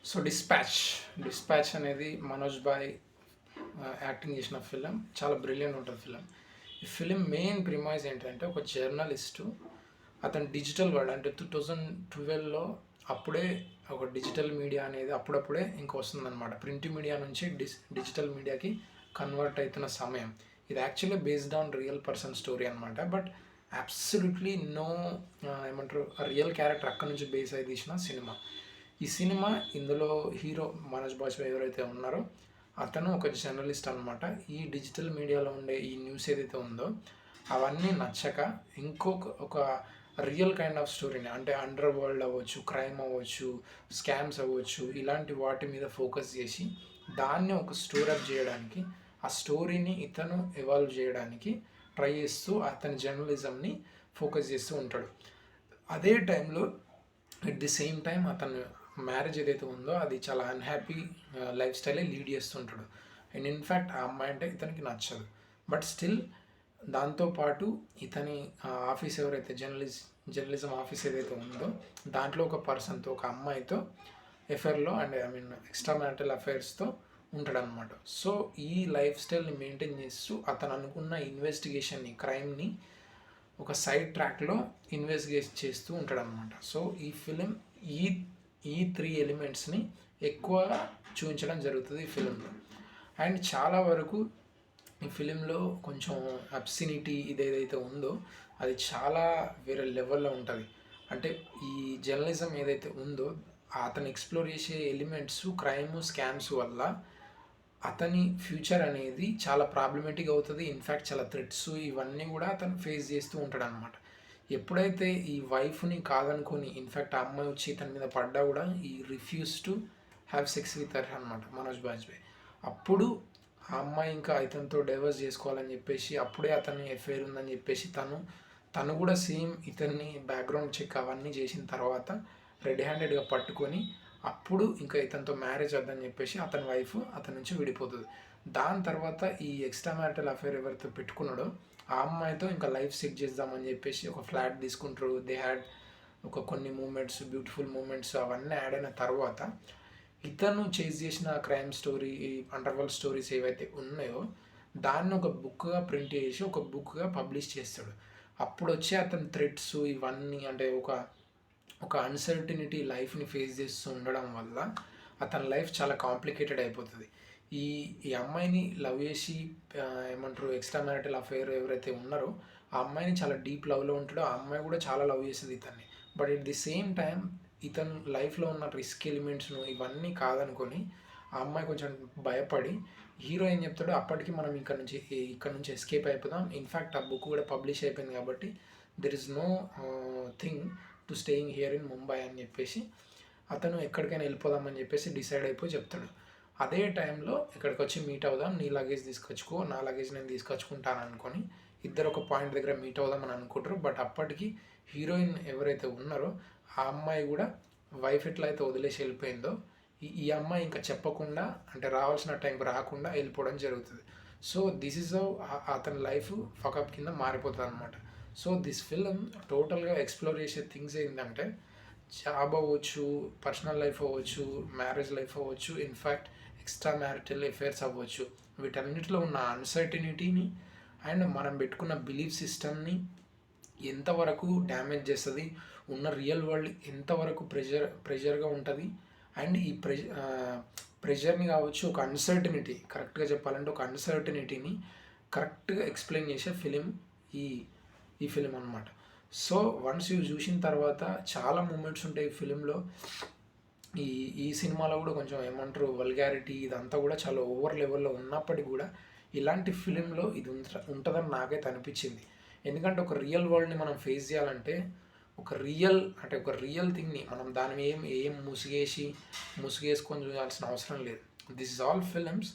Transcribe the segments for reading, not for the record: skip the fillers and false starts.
So dispatch అనేది Manoj bye acting చేసిన film. చాలా బ్రిలియంట్ ఉంటుంది ఫిలిం. ఈ ఫిలిం మెయిన్ ప్రిమైజ్ ఏంటంటే ఒక జర్నలిస్టు అతను డిజిటల్ వరల్డ్ అంటే 2012లో అప్పుడే ఒక డిజిటల్ మీడియా అనేది అప్పుడప్పుడే ఇంకా వస్తుందన్నమాట. ప్రింట్ మీడియా నుంచి డిజిటల్ మీడియాకి కన్వర్ట్ అవుతున్న సమయం ఇది. Actually based on real person story అనమాట. బట్ అబ్సల్యూట్లీ నో ఏమంటారు రియల్ క్యారెక్టర్ అక్కడ నుంచి బేస్ అయి తీసిన సినిమా ఈ సినిమా. ఇందులో హీరో మనోజ్ బాజ్పేయి ఎవరైతే ఉన్నారో అతను ఒక జర్నలిస్ట్ అనమాట. ఈ డిజిటల్ మీడియాలో ఉండే ఈ న్యూస్ ఏదైతే ఉందో అవన్నీ నచ్చక ఒక రియల్ కైండ్ ఆఫ్ స్టోరీని అంటే అండర్ వరల్డ్ అవ్వచ్చు, క్రైమ్ అవ్వచ్చు, స్కామ్స్ అవ్వచ్చు, ఇలాంటి వాటి మీద ఫోకస్ చేసి దాన్ని ఒక స్టోరప్ చేయడానికి, ఆ స్టోరీని ఇతను ఎవాల్వ్ చేయడానికి ట్రై చేస్తూ అతని జర్నలిజంని ఫోకస్ చేస్తూ ఉంటాడు. అదే టైంలో అట్ ది సేమ్ టైం అతను మ్యారేజ్ ఏదైతే ఉందో అది చాలా అన్హ్యాపీ లైఫ్ స్టైలే లీడ్ చేస్తుంటాడు. అండ్ ఇన్ఫ్యాక్ట్ ఆ అమ్మాయి అంటే ఇతనికి నచ్చదు. బట్ స్టిల్ దాంతోపాటు ఇతని ఆఫీస్ ఎవరైతే జర్నలిజం ఆఫీస్ ఏదైతే ఉందో దాంట్లో ఒక పర్సన్తో, ఒక అమ్మాయితో ఎఫైర్లో అండ్ ఎక్స్ట్రా మ్యారిటల్ అఫైర్స్తో ఉంటాడనమాట. సో ఈ లైఫ్ స్టైల్ని మెయింటైన్ చేస్తూ అతను అనుకున్న ఇన్వెస్టిగేషన్ని, క్రైమ్ని ఒక సైడ్ ట్రాక్లో ఇన్వెస్టిగేట్ చేస్తూ ఉంటాడనమాట. సో ఈ ఫిలిం ఈ ఈ 3 ఎలిమెంట్స్ని ఎక్కువ చూపించడం జరుగుతుంది ఈ ఫిలింలో. అండ్ చాలా వరకు ఈ ఫిలింలో కొంచెం అబ్సినిటీ ఇదేదైతే ఉందో అది చాలా వేరే లెవెల్లో ఉంటుంది. అంటే ఈ జర్నలిజం ఏదైతే ఉందో అతను ఎక్స్ప్లోర్ చేసే ఎలిమెంట్స్, క్రైమ్, స్కామ్స్ వల్ల అతని ఫ్యూచర్ అనేది చాలా ప్రాబ్లమేటిక్ అవుతుంది. ఇన్ఫ్యాక్ట్ చాలా థ్రెట్స్ ఇవన్నీ కూడా అతను ఫేస్ చేస్తూ ఉంటాడు అనమాట. ఎప్పుడైతే ఈ వైఫ్ని కాదనుకొని ఇన్ఫ్యాక్ట్ ఆ అమ్మాయి వచ్చి ఇతని మీద పడ్డా కూడా ఈ refuse to have sex with her అనమాట మనోజ్ బాజ్పేయి. అప్పుడు ఆ అమ్మాయి ఇంకా ఇతనితో డైవర్స్ చేసుకోవాలని చెప్పేసి అప్పుడే అతని ఎఫైర్ ఉందని చెప్పేసి తను కూడా సేమ్ ఇతన్ని బ్యాక్గ్రౌండ్ చెక్ అవన్నీ చేసిన తర్వాత రెడ్ హ్యాండెడ్గా పట్టుకొని అప్పుడు ఇంకా ఇతనితో మ్యారేజ్ వద్దని చెప్పేసి అతని వైఫ్ అతని నుంచి విడిపోతుంది. దాని తర్వాత ఈ ఎక్స్ట్రా మ్యారిటల్ అఫైర్ ఎవరితో పెట్టుకున్నాడో ఆ అమ్మాయితో ఇంకా లైఫ్ సెట్ చేద్దామని చెప్పేసి ఒక ఫ్లాట్ తీసుకుంటారు. దే హ్యాడ్ కొన్ని మూమెంట్స్, బ్యూటిఫుల్ మూమెంట్స్ అవన్నీ యాడ్ అయిన తర్వాత ఇతను చేజ్ చేసిన క్రైమ్ స్టోరీ, ఈ అండర్వరల్డ్ స్టోరీస్ ఏవైతే ఉన్నాయో దాన్ని ఒక బుక్గా ప్రింట్ చేసి ఒక బుక్గా పబ్లిష్ చేస్తాడు. అప్పుడు వచ్చి అతని థ్రెడ్స్ ఇవన్నీ అంటే ఒక అన్సర్టినిటీ లైఫ్ని ఫేస్ చేస్తూ ఉండడం వల్ల అతని లైఫ్ చాలా కాంప్లికేటెడ్ అయిపోతుంది. ఈ ఈ అమ్మాయిని లవ్ చేసి ఏమంటారు ఎక్స్ట్రా మ్యారిటల్ అఫైర్ ఎవరైతే ఉన్నారో ఆ అమ్మాయిని చాలా డీప్ లవ్లో ఉంటాడో ఆ అమ్మాయి కూడా చాలా లవ్ చేస్తుంది ఇతన్ని. But at the same time ఇతను లైఫ్లో ఉన్న రిస్క్ ఎలిమెంట్స్ను ఇవన్నీ కాదనుకొని ఆ అమ్మాయి కొంచెం భయపడి హీరో ఏం చెప్తాడో అప్పటికి మనం ఇక్కడ నుంచి ఎస్కేప్ అయిపోదాం. ఇన్ఫ్యాక్ట్ ఆ బుక్ కూడా పబ్లిష్ అయిపోయింది కాబట్టి there is no thing to staying here in Mumbai అని చెప్పేసి అతను ఎక్కడికైనా వెళ్ళిపోదామని చెప్పేసి డిసైడ్ అయిపోయి చెప్తాడు. అదే టైంలో ఇక్కడికి వచ్చి మీట్ అవుదాం, నీ లగేజ్ తీసుకొచ్చుకో, నా లగేజ్ నేను తీసుకొచ్చుకుంటాను అనుకొని ఇద్దరు ఒక పాయింట్ దగ్గర మీట్ అవుదామని అనుకుంటారు. బట్ అప్పటికి హీరోయిన్ ఎవరైతే ఉన్నారో ఆ అమ్మాయి కూడా వైఫ్ ఎట్లా అయితే వదిలేసి వెళ్ళిపోయిందో ఈ అమ్మాయి ఇంకా చెప్పకుండా అంటే రావాల్సిన టైంకి రాకుండా వెళ్ళిపోవడం జరుగుతుంది. సో దిస్ ఈజ్ అతని లైఫ్ ఫకప్ కింద మారిపోతుంది అనమాట. సో దిస్ ఫిలిం టోటల్గా ఎక్స్ప్లోర్ చేసే థింగ్స్ ఏంటంటే జాబ్ అవ్వచ్చు, పర్సనల్ లైఫ్ అవ్వచ్చు, మ్యారేజ్ లైఫ్ అవ్వచ్చు, ఇన్ఫ్యాక్ట్ ఎక్స్ట్రా మ్యారిటల్ అఫైర్స్ అవ్వచ్చు, వీటన్నిటిలో ఉన్న అన్సర్టినిటీని అండ్ మనం పెట్టుకున్న బిలీఫ్ సిస్టమ్ని ఎంతవరకు డ్యామేజ్ చేస్తుంది, ఉన్న రియల్ వరల్డ్ ఎంతవరకు ప్రెషర్గా ఉంటుంది అండ్ ఈ ప్రెషర్ని కావచ్చు ఒక అన్సర్టినిటీ, కరెక్ట్గా చెప్పాలంటే ఒక అన్సర్టినిటీని కరెక్ట్గా ఎక్స్ప్లెయిన్ చేసే ఫిలిం ఈ ఫిలిం అనమాట. సో వన్స్ ఇవి చూసిన తర్వాత చాలా మూమెంట్స్ ఉంటాయి ఈ ఫిలింలో. ఈ సినిమాలో కూడా కొంచెం ఏమంటారు వల్గారిటీ ఇదంతా కూడా చాలా ఓవర్ లెవెల్లో ఉన్నప్పటికీ కూడా ఇలాంటి ఫిలింలో ఇది ఉంటుందని నాకైతే అనిపించింది. ఎందుకంటే ఒక రియల్ వరల్డ్ని మనం ఫేస్ చేయాలంటే ఒక రియల్ థింగ్ని మనం దాని ఏం ముసుగేసుకొని చూడాల్సిన అవసరం లేదు. This is all films.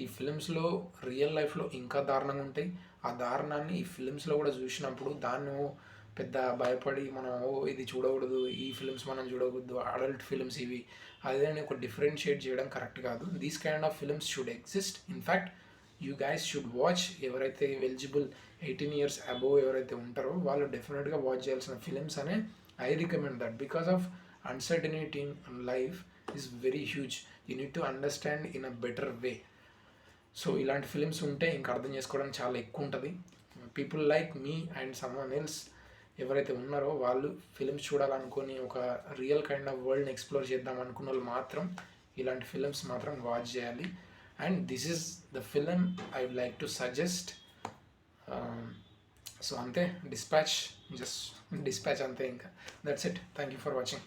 ఈ ఫిలిమ్స్లో రియల్ లైఫ్లో ఇంకా దారుణంగా ఉంటాయి. ఆ దారుణాన్ని ఈ ఫిలిమ్స్లో కూడా చూసినప్పుడు దాన్ని పెద్ద భయపడి మనం ఇది చూడకూడదు, ఈ ఫిలిమ్స్ మనం చూడకూడదు, అడల్ట్ ఫిలిమ్స్ ఇవి అదే అని ఒక డిఫరెన్షియేట్ చేయడం కరెక్ట్ కాదు. These kind of films should exist. In fact you guys should watch. ఎవరైతే ఎలిజిబుల్ 18 years అబోవ్ ఎవరైతే ఉంటారో వాళ్ళు డెఫినెట్గా వాచ్ చేయాల్సిన ఫిలిమ్స్ అనే I recommend that. Because of uncertainty in life is very huge. You need to understand in a better way. So ఇలాంటి films ఉంటే ఇంకా అర్థం చేసుకోవడానికి చాలా ఎక్కువ ఉంటుంది. People like me and someone else ఎవరైతే ఉన్నారో వాళ్ళు ఫిలిమ్స్ చూడాలనుకొని ఒక రియల్ కైండ్ ఆఫ్ వరల్డ్ని ఎక్స్ప్లోర్ చేద్దాం అనుకున్న వాళ్ళు మాత్రం ఇలాంటి ఫిలిమ్స్ మాత్రం వాచ్ చేయాలి. And this is the film I would like to suggest. So అంతే, డిస్పాచ్ అంతే. ఇంకా that's it. Thank you for watching.